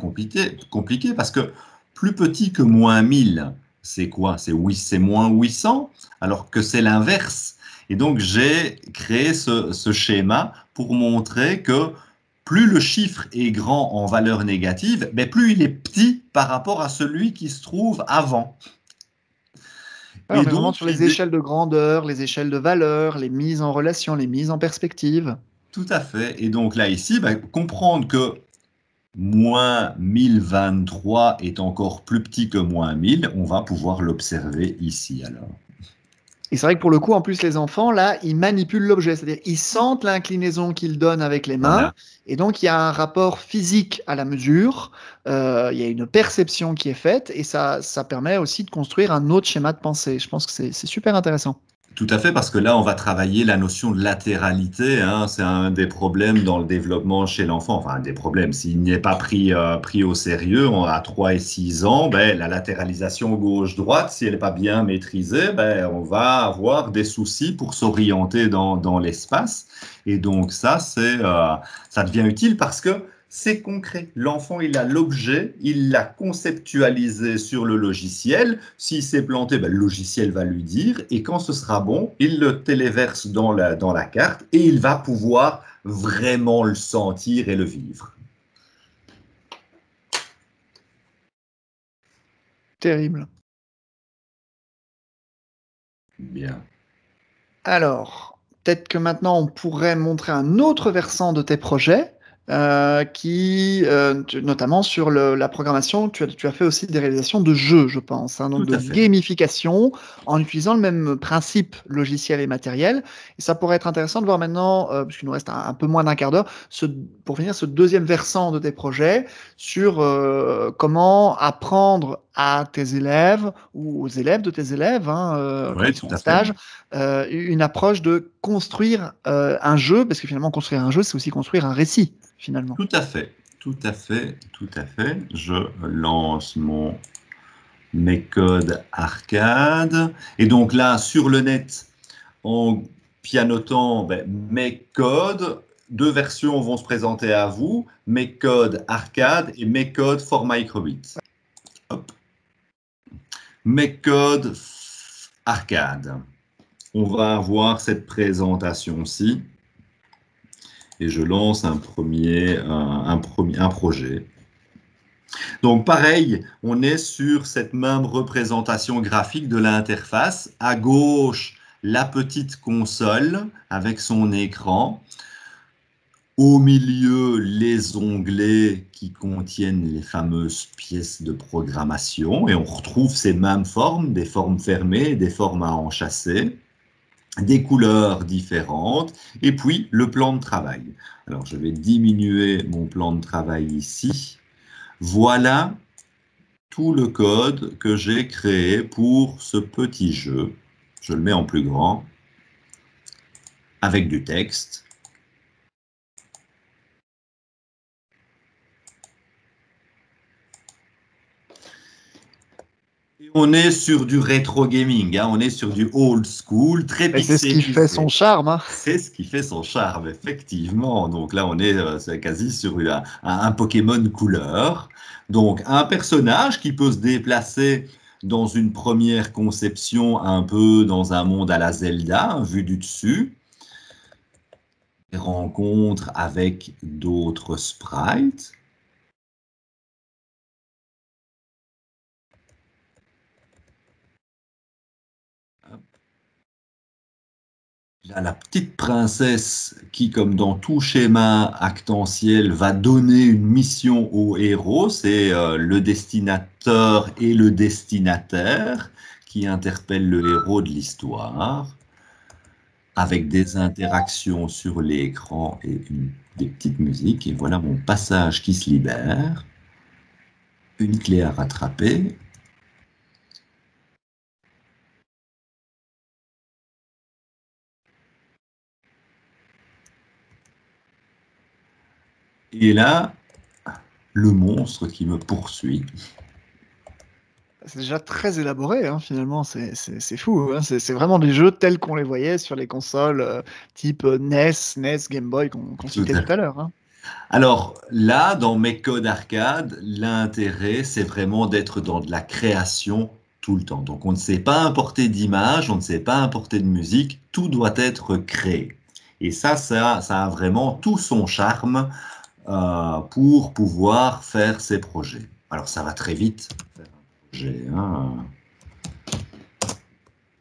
compliqué parce que plus petit que moins 1000, c'est quoi? C'est moins 800, alors que c'est l'inverse. Et donc, j'ai créé ce schéma pour montrer que plus le chiffre est grand en valeur négative, mais plus il est petit par rapport à celui qui se trouve avant. Ouais, on Et est vraiment donc, sur les l'idée, échelles de grandeur, les échelles de valeur, les mises en relation, les mises en perspective. tout à fait. Et donc là, ici, ben, comprendre que moins 1023 est encore plus petit que moins 1000, on va pouvoir l'observer ici alors. Et c'est vrai que pour le coup, en plus, les enfants, là, ils manipulent l'objet, c'est-à-dire ils sentent l'inclinaison qu'ils donnent avec les mains, Voilà. et donc il y a un rapport physique à la mesure, il y a une perception qui est faite, et ça permet aussi de construire un autre schéma de pensée. Je pense que c'est super intéressant. Tout à fait, parce que là, on va travailler la notion de latéralité, hein. C'est un des problèmes dans le développement chez l'enfant. Enfin, un des problèmes. S'il n'est pas pris au sérieux, à 3 et 6 ans, ben, la latéralisation gauche-droite, si elle n'est pas bien maîtrisée, ben, on va avoir des soucis pour s'orienter dans l'espace. Et donc, ça devient utile parce que c'est concret. L'enfant, il a l'objet, il l'a conceptualisé sur le logiciel. S'il s'est planté, ben, le logiciel va lui dire. Et quand ce sera bon, il le téléverse dans la carte et il va pouvoir vraiment le sentir et le vivre. Terrible. Bien. Alors, peut-être que maintenant on pourrait montrer un autre versant de tes projets, notamment sur la programmation, tu as fait aussi des réalisations de jeux, je pense, hein, donc Tout de à fait. gamification en utilisant le même principe logiciel et matériel. Et ça pourrait être intéressant de voir maintenant, puisqu'il nous reste un peu moins d'un quart d'heure, pour finir ce deuxième versant de tes projets sur comment apprendre à tes élèves ou aux élèves de tes élèves, hein, quand Oui, ils tout sont en à fait. stage, une approche de construire un jeu, parce que finalement, construire un jeu, c'est aussi construire un récit, finalement. Tout à fait. Tout à fait. Tout à fait. Je lance mes codes arcade. Et donc là, sur le net, en pianotant mes codes, deux versions vont se présenter à vous, mes codes arcade et mes codes for microbit. Hop. Mes codes arcade. On va avoir cette présentation-ci et je lance un projet. Donc pareil, on est sur cette même représentation graphique de l'interface. À gauche, la petite console avec son écran. Au milieu, les onglets qui contiennent les fameuses pièces de programmation. Et on retrouve ces mêmes formes, des formes fermées, des formes à enchâsser, des couleurs différentes, et puis le plan de travail. Alors je vais diminuer mon plan de travail ici. Voilà tout le code que j'ai créé pour ce petit jeu. Je le mets en plus grand, avec du texte. Et on est sur du rétro gaming, hein, on est sur du old school, très Et c'est ce qui fait son pixelisé. charme, hein. C'est ce qui fait son charme, effectivement. Donc là, on est quasi sur un Pokémon couleur. Donc un personnage qui peut se déplacer dans une première conception un peu dans un monde à la Zelda, vu du dessus. Rencontre avec d'autres sprites. Là, la petite princesse qui, comme dans tout schéma actantiel, va donner une mission au héros. C'est le destinateur et le destinataire qui interpellent le héros de l'histoire avec des interactions sur l'écran et des petites musiques. Et voilà mon passage qui se libère. Une clé à rattraper. Et là, le monstre qui me poursuit. C'est déjà très élaboré, hein, finalement, c'est fou, hein. C'est vraiment des jeux tels qu'on les voyait sur les consoles, type, NES, Game Boy qu'on Tout citait à tout à fait. l'heure, hein. Alors là, dans mes codes arcade, l'intérêt, c'est vraiment d'être dans de la création tout le temps. Donc on ne sait pas importer d'images, on ne sait pas importer de musique, tout doit être créé. Et ça a vraiment tout son charme pour pouvoir faire ces projets. Alors ça va très vite, faire un projet, hein.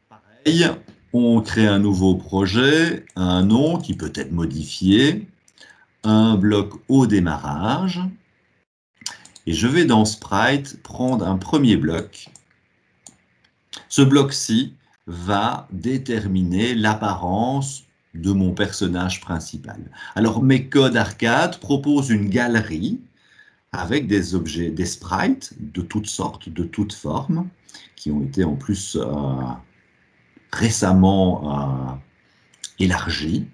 Pareil, on crée un nouveau projet, un nom qui peut être modifié, un bloc au démarrage. Et je vais dans Sprite prendre un premier bloc. Ce bloc-ci va déterminer l'apparence de mon personnage principal. Alors mes codes arcade proposent une galerie avec des objets, des sprites de toutes sortes, de toutes formes, qui ont été en plus récemment élargis.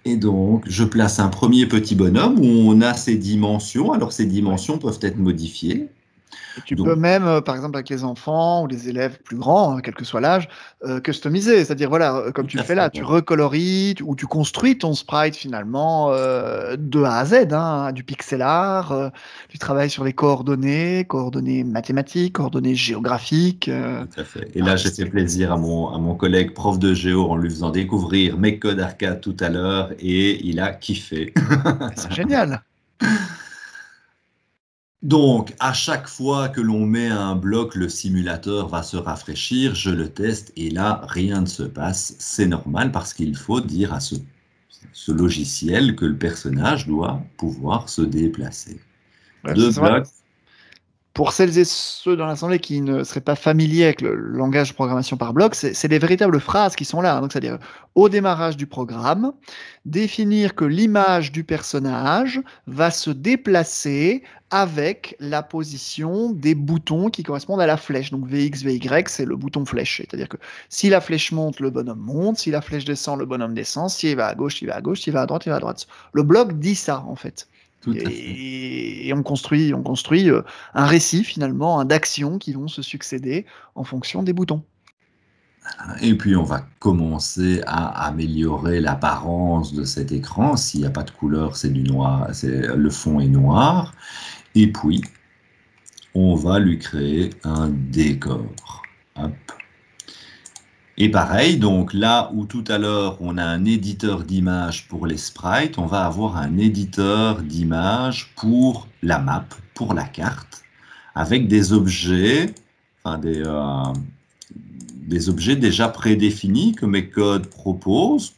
Et donc, je place un premier petit bonhomme où on a ces dimensions. Alors, ces Ouais. dimensions peuvent être modifiées. Et tu peux Donc, même, par exemple avec les enfants ou les élèves plus grands, quel que soit l'âge, customiser. C'est-à-dire, voilà, comme tout tu le à fais fait. là, tu recoloris ou tu construis ton sprite finalement, de A à Z, hein, du pixel art, tu travailles sur les coordonnées mathématiques, coordonnées géographiques, Tout à fait. Et là, j'ai fait artistiques. plaisir à mon collègue prof de géo en lui faisant découvrir mes codes arcade tout à l'heure et il a kiffé. C'est génial! Donc, à chaque fois que l'on met un bloc, le simulateur va se rafraîchir, je le teste et là, rien ne se passe. C'est normal parce qu'il faut dire à ce logiciel que le personnage doit pouvoir se déplacer. Ouais, Deux c'est vrai. blocs. pour celles et ceux dans l'assemblée qui ne seraient pas familiers avec le langage de programmation par bloc, c'est les véritables phrases qui sont là. Donc, c'est-à-dire, au démarrage du programme, définir que l'image du personnage va se déplacer avec la position des boutons qui correspondent à la flèche. Donc, VX, VY, c'est le bouton flèche. C'est-à-dire que si la flèche monte, le bonhomme monte. Si la flèche descend, le bonhomme descend. Si il va à gauche, il va à gauche. S'il va à droite, il va à droite. Le bloc dit ça, en fait. Tout à fait. Et on construit un récit finalement, d'actions qui vont se succéder en fonction des boutons. Et puis on va commencer à améliorer l'apparence de cet écran. S'il n'y a pas de couleur, c'est du noir, le fond est noir. Et puis on va lui créer un décor. Hop. Et pareil, donc là où tout à l'heure on a un éditeur d'images pour les sprites, on va avoir un éditeur d'images pour la map, pour la carte, avec des objets, enfin des objets déjà prédéfinis que mes codes proposent,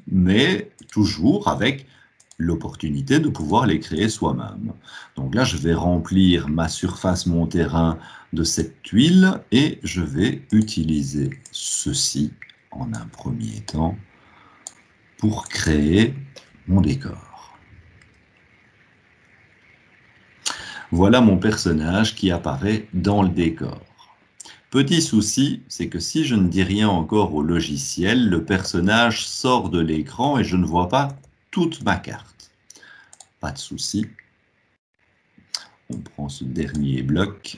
mais toujours avec l'opportunité de pouvoir les créer soi-même. Donc là, je vais remplir ma surface, mon terrain de cette tuile et je vais utiliser ceci en un premier temps pour créer mon décor. Voilà mon personnage qui apparaît dans le décor. Petit souci, c'est que si je ne dis rien encore au logiciel, le personnage sort de l'écran et je ne vois pas toute ma carte. Pas de souci. On prend ce dernier bloc.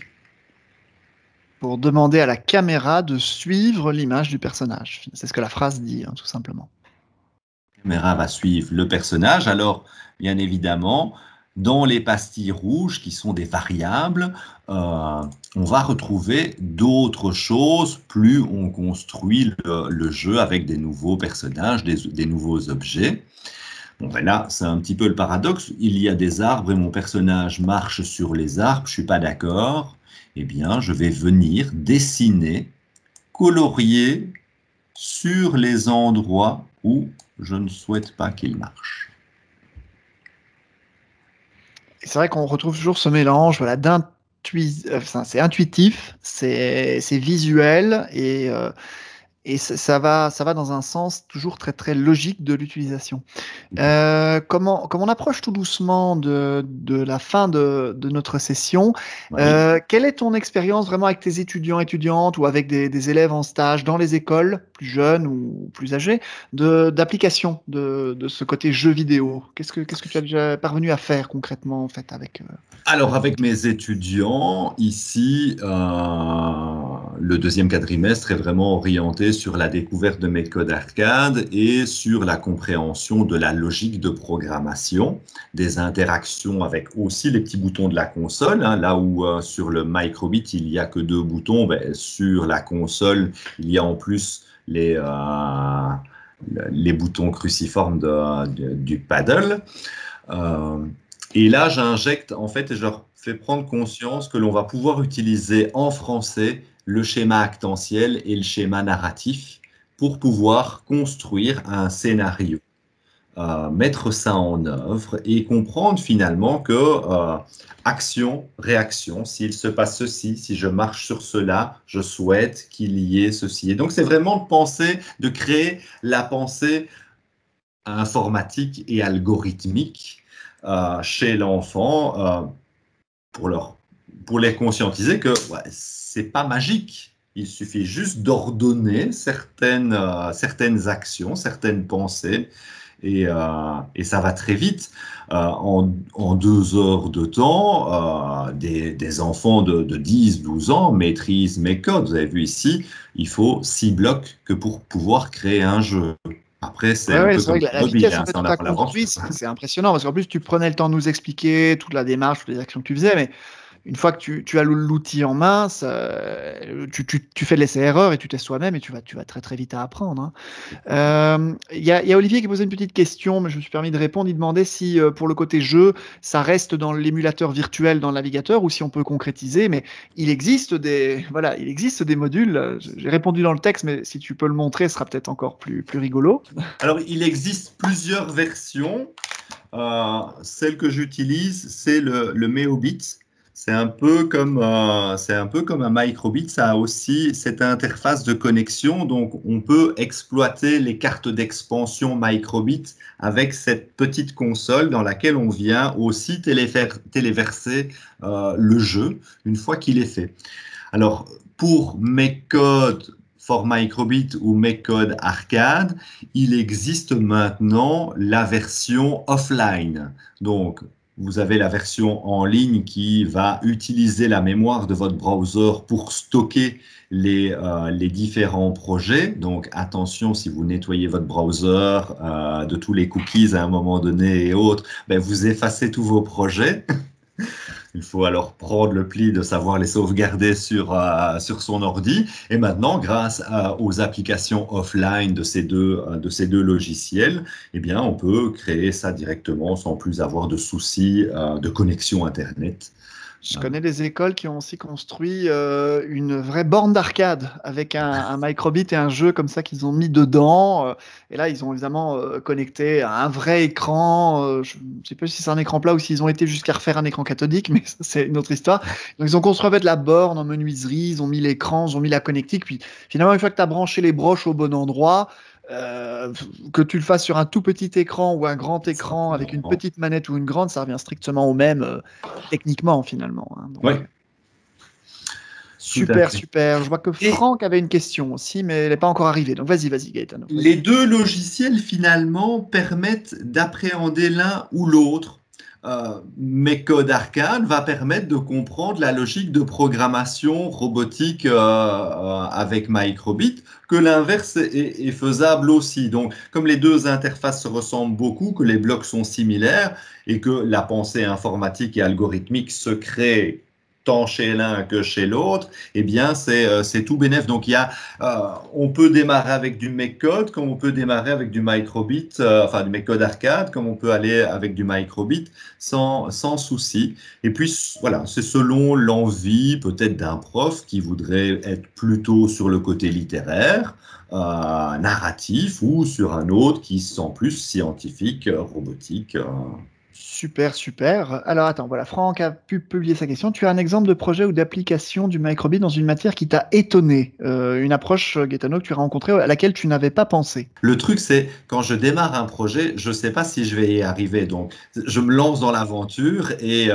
Pour demander à la caméra de suivre l'image du personnage. C'est ce que la phrase dit, hein, tout simplement. La caméra va suivre le personnage. Alors, bien évidemment, dans les pastilles rouges, qui sont des variables, on va retrouver d'autres choses plus on construit le jeu avec des nouveaux personnages, des nouveaux objets. Bon, ben là, c'est un petit peu le paradoxe. Il y a des arbres et mon personnage marche sur les arbres. Je ne suis pas d'accord. Eh bien, je vais venir dessiner, colorier sur les endroits où je ne souhaite pas qu'il marche. C'est vrai qu'on retrouve toujours ce mélange, voilà, c'est intuitif, c'est visuel et ça va dans un sens toujours très très logique de l'utilisation. Comme on approche tout doucement de la fin de notre session, Oui. quelle est ton expérience vraiment avec tes étudiants, étudiantes ou avec des élèves en stage dans les écoles, plus jeunes ou plus âgés, d'application de ce côté jeu vidéo? Qu'est-ce que tu as déjà parvenu à faire concrètement en fait avec Alors, avec mes étudiants, ici, le deuxième quadrimestre est vraiment orienté sur la découverte de mes codes arcade et sur la compréhension de la logique de programmation, des interactions avec aussi les petits boutons de la console. Hein, là où sur le Microbit, il n'y a que 2 boutons, ben, sur la console, il y a en plus les boutons cruciformes du paddle. Et là, j'injecte, en fait, et je leur fais prendre conscience que l'on va pouvoir utiliser en français le schéma actantiel et le schéma narratif pour pouvoir construire un scénario, mettre ça en œuvre et comprendre finalement que action, réaction, s'il se passe ceci, si je marche sur cela, je souhaite qu'il y ait ceci. Et donc, c'est vraiment de penser, de créer la pensée informatique et algorithmique chez l'enfant pour les conscientiser que ouais, c'est pas magique. Il suffit juste d'ordonner certaines actions, certaines pensées et ça va très vite. En 2 heures de temps, des enfants de 10-12 ans maîtrisent mes codes. Vous avez vu ici, il faut 6 blocs que pour pouvoir créer un jeu. Après, c'est un peu comme la vitesse en fait, dont tu as construit, c'est impressionnant parce qu'en plus, tu prenais le temps de nous expliquer toute la démarche, toutes les actions que tu faisais, mais une fois que tu as l'outil en main, tu fais de l'essai-erreur et tu testes toi-même et tu vas très très vite à apprendre. Il y a Olivier qui posait une petite question, mais je me suis permis de répondre. Il demandait si pour le côté jeu, ça reste dans l'émulateur virtuel dans le navigateur ou si on peut concrétiser. Mais il existe des modules. J'ai répondu dans le texte, mais si tu peux le montrer, ce sera peut-être encore plus rigolo. Alors, il existe plusieurs versions. Celle que j'utilise, c'est le Meobit. C'est un peu comme un microbit, ça a aussi cette interface de connexion, donc on peut exploiter les cartes d'expansion microbit avec cette petite console dans laquelle on vient aussi téléverser le jeu une fois qu'il est fait. Alors, pour MakeCode for Microbit ou MakeCode Arcade, il existe maintenant la version offline. Donc, vous avez la version en ligne qui va utiliser la mémoire de votre browser pour stocker les différents projets. Donc, attention, si vous nettoyez votre browser de tous les cookies à un moment donné et autres, ben, vous effacez tous vos projets. Il faut alors prendre le pli de savoir les sauvegarder sur son ordi. Et maintenant, grâce aux applications offline de ces deux logiciels, eh bien, on peut créer ça directement sans plus avoir de soucis de connexion Internet. Je connais des écoles qui ont aussi construit une vraie borne d'arcade avec un microbit et un jeu comme ça qu'ils ont mis dedans. Et là, ils ont évidemment connecté à un vrai écran. Je ne sais pas si c'est un écran plat ou s'ils ont été jusqu'à refaire un écran cathodique, mais ça, c'est une autre histoire. Donc, ils ont construit en fait la borne en menuiserie, ils ont mis l'écran, ils ont mis la connectique. Puis finalement, une fois que tu as branché les broches au bon endroit, que tu le fasses sur un tout petit écran ou un grand écran avec une petite manette ou une grande, ça revient strictement au même techniquement finalement. Hein. Donc, ouais. Super, super. Je vois que Franck avait une question aussi, mais elle n'est pas encore arrivée. Donc vas-y, Gaëtano. Les deux logiciels finalement permettent d'appréhender l'un ou l'autre. MakeCode Arcade va permettre de comprendre la logique de programmation robotique avec Microbit, que l'inverse est faisable aussi. Donc, comme les deux interfaces se ressemblent beaucoup, que les blocs sont similaires et que la pensée informatique et algorithmique se crée tant chez l'un que chez l'autre, eh bien, c'est tout bénef. Donc, on peut démarrer avec du MakeCode, comme on peut démarrer avec du Microbit, enfin du MakeCode Arcade, comme on peut aller avec du Microbit sans souci. Et puis, voilà, c'est selon l'envie peut-être d'un prof qui voudrait être plutôt sur le côté littéraire, narratif, ou sur un autre qui se sent plus scientifique, robotique. Super, super. Alors attends, voilà, Franck a pu publier sa question. Tu as un exemple de projet ou d'application du microbit dans une matière qui t'a étonné, une approche, Gaëtano, que tu as rencontrée à laquelle tu n'avais pas pensé. Le truc, c'est quand je démarre un projet, je ne sais pas si je vais y arriver. Donc, je me lance dans l'aventure et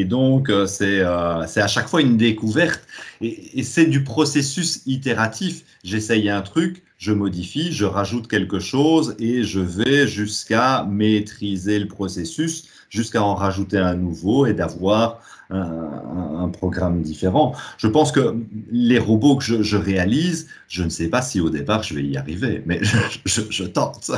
donc, c'est à chaque fois une découverte. Et c'est du processus itératif. J'essaye un truc, je modifie, je rajoute quelque chose et je vais jusqu'à maîtriser le processus, jusqu'à en rajouter un nouveau et d'avoir un programme différent. Je pense que les robots que je réalise, je ne sais pas si au départ je vais y arriver, mais je tente.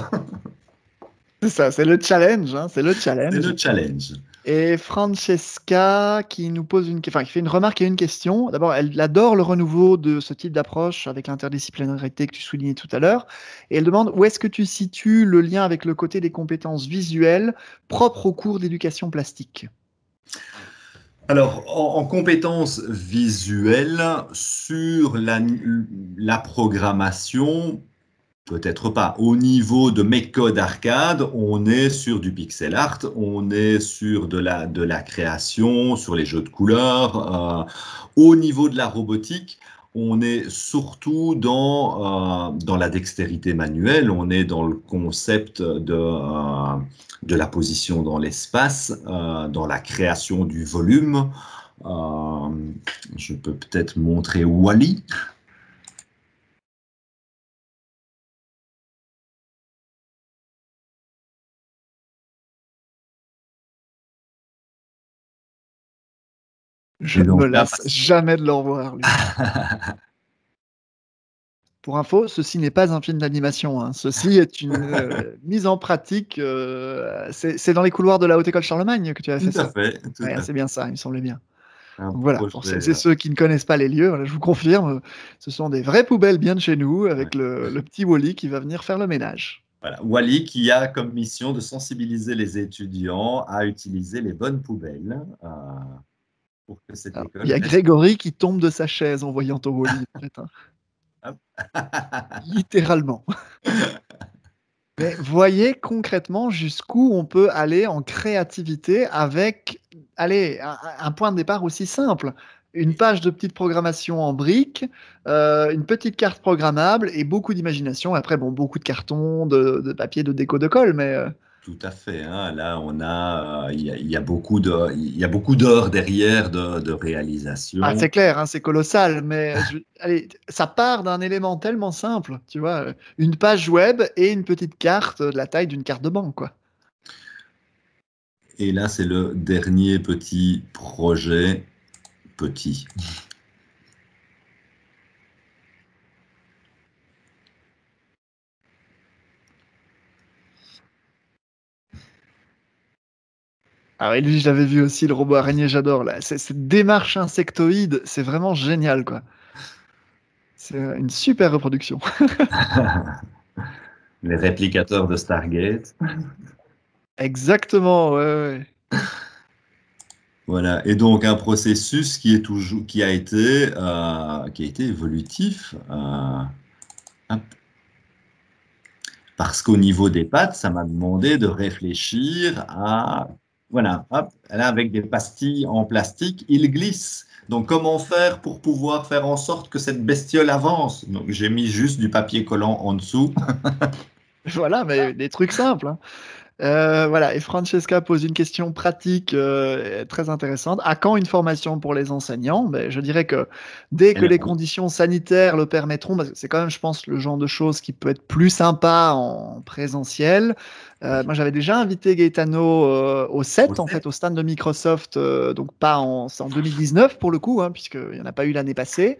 C'est ça, c'est le challenge, hein, c'est le challenge. C'est le challenge. Et Francesca qui nous pose qui fait une remarque et une question. D'abord, elle adore le renouveau de ce type d'approche avec l'interdisciplinarité que tu soulignais tout à l'heure. Et elle demande où est-ce que tu situes le lien avec le côté des compétences visuelles propres aux cours d'éducation plastique. Alors, en compétences visuelles, sur la programmation, peut-être pas. Au niveau de MakeCode Arcade, on est sur du pixel art, on est sur de la création, sur les jeux de couleurs. Au niveau de la robotique, on est surtout dans la dextérité manuelle, on est dans le concept de la position dans l'espace, dans la création du volume. Je peux peut-être montrer Wall-E. Je ne me lasse jamais de le revoir, lui. Pour info, ceci n'est pas un film d'animation. Hein. Ceci est une mise en pratique. C'est dans les couloirs de la Haute École Charlemagne que tu as fait ça. Tout à fait. C'est bien ça, il me semblait bien. Donc voilà, pour celles et ceux qui ne connaissent pas les lieux, je vous confirme, ce sont des vraies poubelles bien de chez nous, avec le petit Wall-E qui va venir faire le ménage. Voilà, Wall-E qui a comme mission de sensibiliser les étudiants à utiliser les bonnes poubelles. Pour que cette école il y a Grégory qui tombe de sa chaise en voyant ton Wall-E. Littéralement. Mais voyez concrètement jusqu'où on peut aller en créativité avec, allez, un point de départ aussi simple. Une page de petite programmation en briques, une petite carte programmable et beaucoup d'imagination. Après, bon, beaucoup de cartons, de papier, de déco, de colle, mais Tout à fait, hein. Là, il y a il y a beaucoup d'heures derrière de réalisation. c'est clair, hein, c'est colossal. Mais allez, ça part d'un élément tellement simple, tu vois, une page web et une petite carte de la taille d'une carte de banque, quoi. Et là, c'est le dernier petit projet, petit. Ah oui, lui, je l'avais vu aussi, le robot araignée, j'adore. Là, cette démarche insectoïde, c'est vraiment génial, quoi. C'est une super reproduction. Les réplicateurs de Stargate. Exactement, ouais, ouais. Voilà. Et donc, un processus qui est toujours, qui a été évolutif. Hop. Parce qu'au niveau des pattes, ça m'a demandé de réfléchir à, voilà, hop, là, avec des pastilles en plastique, il glisse. Donc, comment faire pour pouvoir faire en sorte que cette bestiole avance? Donc, j'ai mis juste du papier collant en dessous. Voilà, mais des trucs simples, hein. Voilà, et Francesca pose une question pratique très intéressante. À quand une formation pour les enseignants? Ben, je dirais que dès que les conditions sanitaires le permettront, parce que c'est quand même, je pense, le genre de choses qui peut être plus sympa en présentiel. Moi, j'avais déjà invité Gaetano au set, en fait, au stand de Microsoft, donc pas c'est en 2019 pour le coup, hein, puisqu'il n'y en a pas eu l'année passée.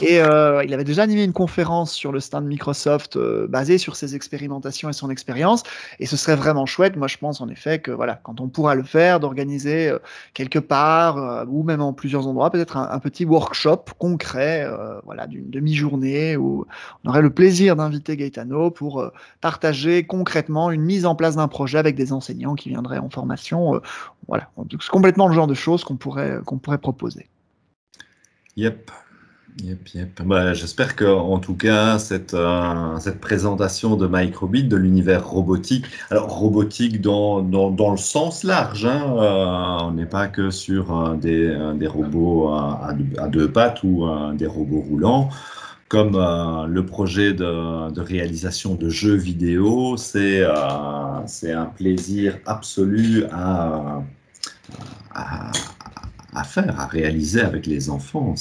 Et il avait déjà animé une conférence sur le stand Microsoft basée sur ses expérimentations et son expérience. Et ce serait vraiment chouette. Moi, je pense en effet que voilà, quand on pourra le faire, d'organiser quelque part ou même en plusieurs endroits, peut-être un petit workshop concret, voilà, d'une demi-journée où on aurait le plaisir d'inviter Gaetano pour partager concrètement une mise en place d'un projet avec des enseignants qui viendraient en formation. Voilà, c'est complètement le genre de choses qu'on pourrait proposer. Yep. Bah, j'espère que, en tout cas, cette présentation de Microbit, de l'univers robotique, alors robotique dans le sens large, hein, on n'est pas que sur des robots à deux pattes ou des robots roulants, comme le projet de réalisation de jeux vidéo, c'est un plaisir absolu à, à faire, à réaliser avec les enfants.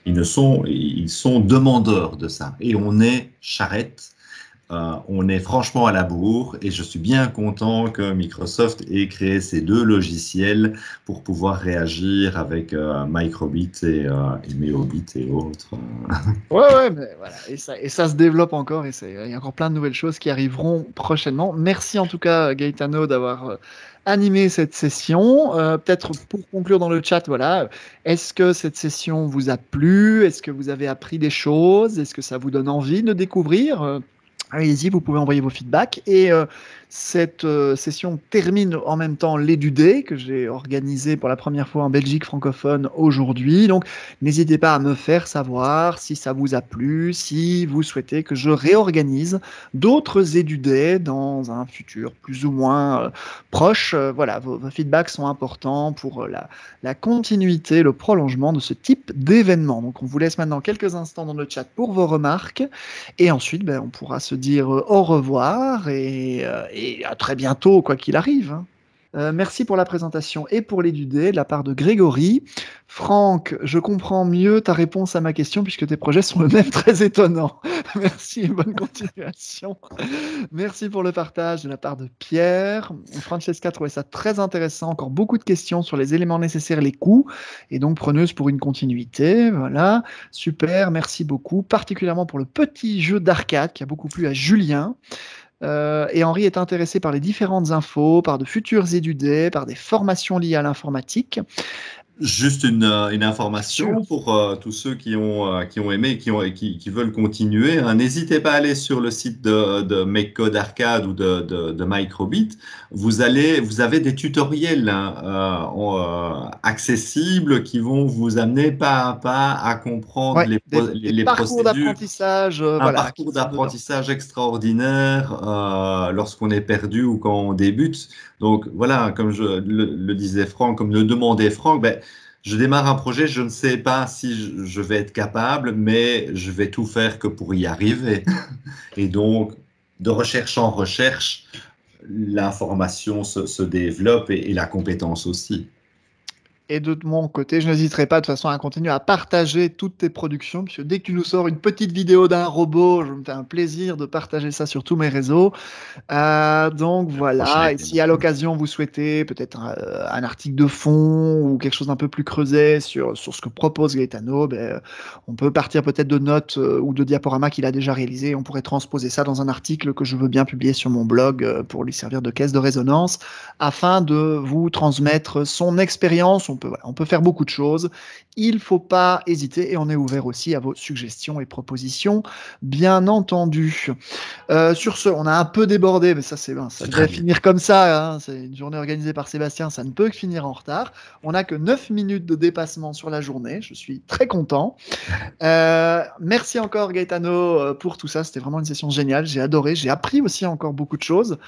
Ils sont demandeurs de ça. Et on est charrette, on est franchement à la bourre. Et je suis bien content que Microsoft ait créé ces deux logiciels pour pouvoir réagir avec Microbit et Meobit et autres. Ouais, mais voilà. Et ça se développe encore. Il y a encore plein de nouvelles choses qui arriveront prochainement. Merci en tout cas, Gaetano, d'avoir animé cette session. Peut-être pour conclure dans le chat, voilà. Est-ce que cette session vous a plu? Est-ce que vous avez appris des choses? Est-ce que ça vous donne envie de découvrir? Allez-y, vous pouvez envoyer vos feedbacks. Et cette session termine en même temps l'Edu-Day que j'ai organisé pour la première fois en Belgique francophone aujourd'hui. Donc, n'hésitez pas à me faire savoir si ça vous a plu, si vous souhaitez que je réorganise d'autres Edu-Day dans un futur plus ou moins proche. Voilà, vos feedbacks sont importants pour la continuité, le prolongement de ce type d'événement. Donc, on vous laisse maintenant quelques instants dans le chat pour vos remarques. Et ensuite, on pourra se dire au revoir et à très bientôt, quoi qu'il arrive, hein. Merci pour la présentation et pour l'édudé de la part de Grégory. Franck, je comprends mieux ta réponse à ma question puisque tes projets sont eux-mêmes très étonnants. Merci et bonne continuation. Merci pour le partage de la part de Pierre. Francesca trouvait ça très intéressant. Encore beaucoup de questions sur les éléments nécessaires, les coûts, et donc preneuse pour une continuité. Voilà, super, merci beaucoup. Particulièrement pour le petit jeu d'arcade qui a beaucoup plu à Julien. Et Henri est intéressé par les différentes infos, par de futurs édudés, par des formations liées à l'informatique. Juste une information pour tous ceux qui ont aimé et qui veulent continuer, hein. N'hésitez pas à aller sur le site de Make Code Arcade ou de Microbit. Vous avez des tutoriels, hein, accessibles qui vont vous amener pas à pas à comprendre des parcours procédures. d'apprentissage. Un parcours d'apprentissage extraordinaire lorsqu'on est perdu ou quand on débute. Donc voilà, comme le disait Franck, comme le demandait Franck, ben, je démarre un projet, je ne sais pas si je vais être capable, mais je vais tout faire que pour y arriver. Et donc, de recherche en recherche, l'information se développe et la compétence aussi. Et de mon côté, je n'hésiterai pas de toute façon à continuer à partager toutes tes productions, puisque dès que tu nous sors une petite vidéo d'un robot, je me fais un plaisir de partager ça sur tous mes réseaux. Donc voilà, et si à l'occasion vous souhaitez peut-être un article de fond ou quelque chose d'un peu plus creusé sur ce que propose Gaetano, on peut partir peut-être de notes ou de diaporamas qu'il a déjà réalisé. On pourrait transposer ça dans un article que je veux bien publier sur mon blog pour lui servir de caisse de résonance afin de vous transmettre son expérience. On peut faire beaucoup de choses. Il ne faut pas hésiter et on est ouvert aussi à vos suggestions et propositions, bien entendu. Sur ce, on a un peu débordé, mais ça va finir comme ça, hein. C'est une journée organisée par Sébastien, ça ne peut que finir en retard. On n'a que 9 minutes de dépassement sur la journée, je suis très content. Merci encore Gaetano pour tout ça, c'était vraiment une session géniale, j'ai adoré, j'ai appris aussi encore beaucoup de choses.